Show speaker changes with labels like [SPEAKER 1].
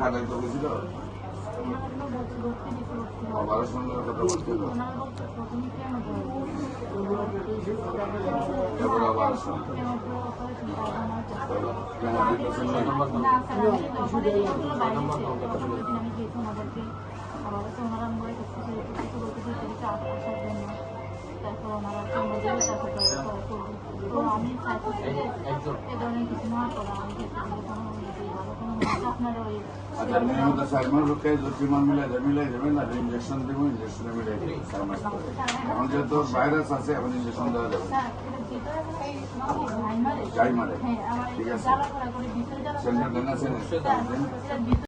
[SPEAKER 1] খাটাই তো গেছিল অপারেশনের কথা বলছিল এরপরে অপারেশন
[SPEAKER 2] তারপর ওনারা আমি চাইছি এ ধরনের কিছু না করা আমি আপনারা ওই
[SPEAKER 1] আচ্ছা নিয়মিত 4 মাস রক্ষে ট্রিটমেন্ট মিলাই দেবেন আর ইঞ্জেকশন দেবো ইঞ্জেকশনে মিলাই দেবেন 4 মাস পরে এখন যেহেতু ভাইরাস আছে এখন ইঞ্জেকশন দেওয়া যাবে যাই মারে ঠিক আছে সেন্টার দেন আছে